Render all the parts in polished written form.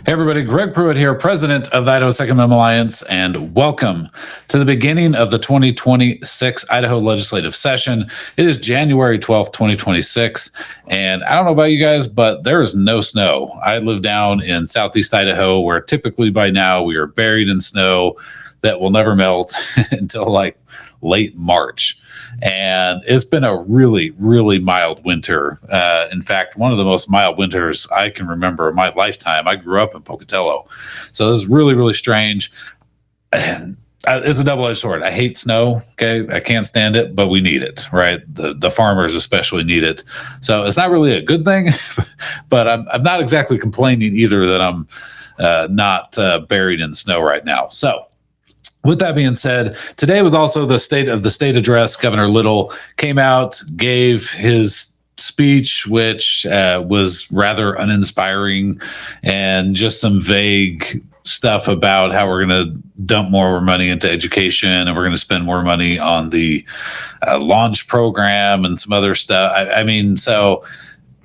Hey everybody, Greg Pruitt here, president of the Idaho Second Amendment Alliance, and welcome to the beginning of the 2026 Idaho legislative session. It is January 12th, 2026, and I don't know about you guys, but there is no snow. I live down in southeast Idaho, where typically by now we are buried in snow that will never melt until like late March. And it's been a really, really mild winter. In fact, one of the most mild winters I can remember in my lifetime. I grew up in Pocatello. So this is really, really strange. And it's a double-edged sword. I hate snow. Okay. I can't stand it, but we need it, right? The farmers especially need it. So it's not really a good thing, but I'm not exactly complaining either that I'm not buried in snow right now. So with that being said, today was also the State of the State address. Governor Little came out, gave his speech, which was rather uninspiring and just some vague stuff about how we're going to dump more money into education and we're going to spend more money on the launch program and some other stuff. I mean, so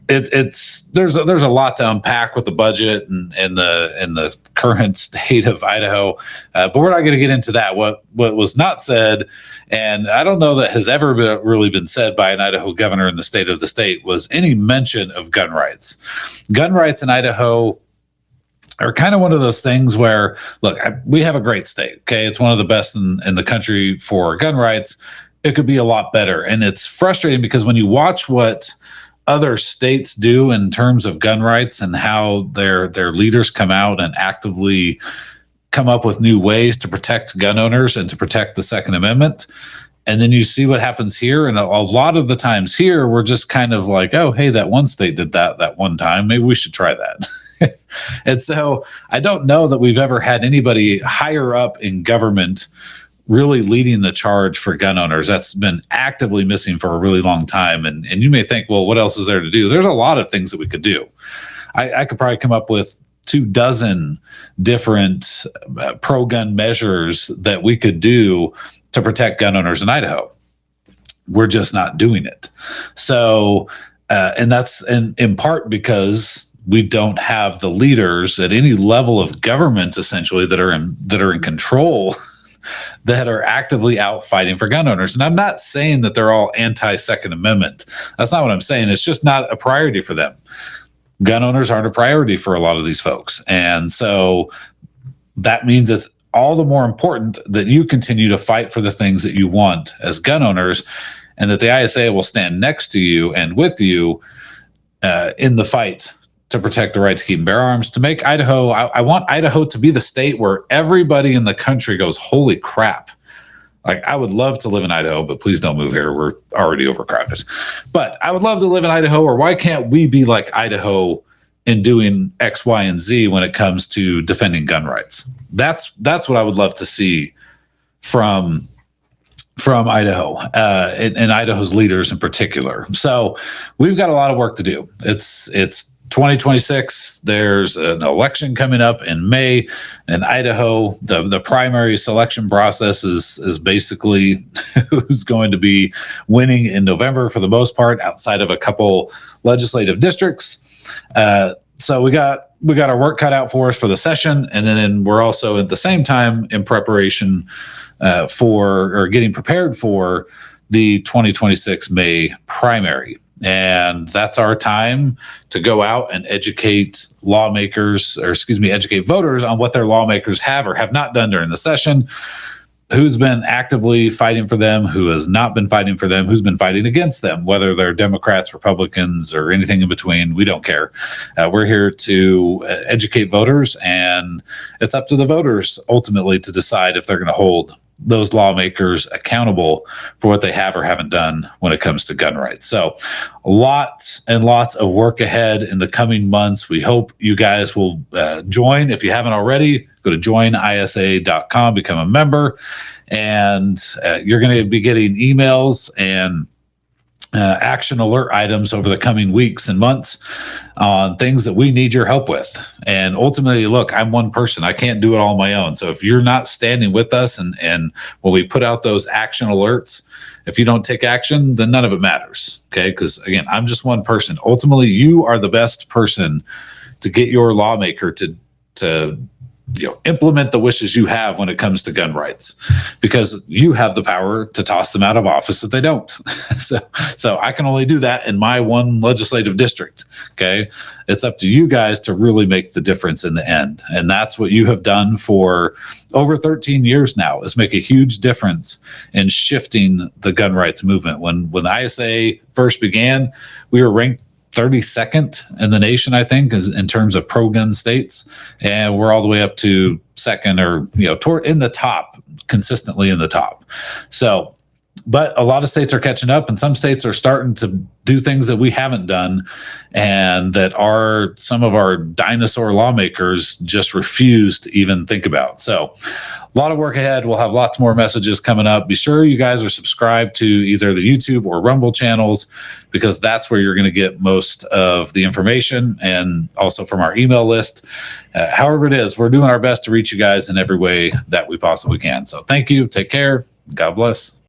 there's a lot to unpack with the budget and the current state of Idaho, but we're not going to get into that. What was not said, and I don't know that has ever really been said by an Idaho governor in the state of the state, was any mention of gun rights. Gun rights in Idaho are kind of one of those things where, look, we have a great state. Okay, it's one of the best in the country for gun rights. It could be a lot better, and it's frustrating because when you watch what other states do in terms of gun rights and how their leaders come out and actively come up with new ways to protect gun owners and to protect the Second Amendment. And then you see what happens here. And a lot of the times here, we're just kind of like, oh, hey, that one state did that one time. Maybe we should try that. And so I don't know that we've ever had anybody higher up in government really leading the charge for gun owners. That's been actively missing for a really long time. And you may think, well, what else is there to do? There's a lot of things that we could do. I could probably come up with 24 different pro-gun measures that we could do to protect gun owners in Idaho. We're just not doing it. So, and that's in part because we don't have the leaders at any level of government, essentially, that are in control, that are actively out fighting for gun owners. And I'm not saying that they're all anti-Second Amendment. That's not what I'm saying. It's just not a priority for them. Gun owners aren't a priority for a lot of these folks. And so that means it's all the more important that you continue to fight for the things that you want as gun owners, and that the ISA will stand next to you and with you in the fight to protect the right to keep and bear arms, to make Idaho, I want Idaho to be the state where everybody in the country goes, holy crap. Like, I would love to live in Idaho, but please don't move here. We're already overcrowded. But I would love to live in Idaho, or why can't we be like Idaho in doing X, Y, and Z when it comes to defending gun rights? That's what I would love to see from Idaho, and Idaho's leaders in particular. So we've got a lot of work to do. It's 2026, there's an election coming up in May in Idaho. The primary selection process is basically who's going to be winning in November for the most part, outside of a couple legislative districts. So we got our work cut out for us for the session, and then we're also at the same time in preparation for getting prepared for the 2026 May primary. And that's our time to go out and educate educate voters on what their lawmakers have or have not done during the session, who's been actively fighting for them, who has not been fighting for them, who's been fighting against them, whether they're Democrats, Republicans, or anything in between. We don't care. We're here to educate voters, and it's up to the voters ultimately to decide if they're going to hold those lawmakers accountable for what they have or haven't done when it comes to gun rights. So lots and lots of work ahead in the coming months. We hope you guys will join. If you haven't already, go to joinisa.com, become a member, and you're going to be getting emails and action alert items over the coming weeks and months on things that we need your help with. And ultimately, look, I'm one person. I can't do it all on my own. So if you're not standing with us and when we put out those action alerts, if you don't take action, then none of it matters. Okay. Because again, I'm just one person. Ultimately, you are the best person to get your lawmaker to to implement the wishes you have when it comes to gun rights, because you have the power to toss them out of office if they don't. So I can only do that in my one legislative district. Okay. It's up to you guys to really make the difference in the end. And that's what you have done for over 13 years now, is make a huge difference in shifting the gun rights movement. When the ISA first began, we were ranked 32nd in the nation, I think, is in terms of pro-gun states, and we're all the way up to second, or in the top, consistently in the top. So, but a lot of states are catching up, and some states are starting to do things that we haven't done, and that some of our dinosaur lawmakers just refuse to even think about. So a lot of work ahead. We'll have lots more messages coming up. Be sure you guys are subscribed to either the YouTube or Rumble channels, because that's where you're going to get most of the information, and also from our email list. However it is, we're doing our best to reach you guys in every way that we possibly can. So thank you. Take care. God bless.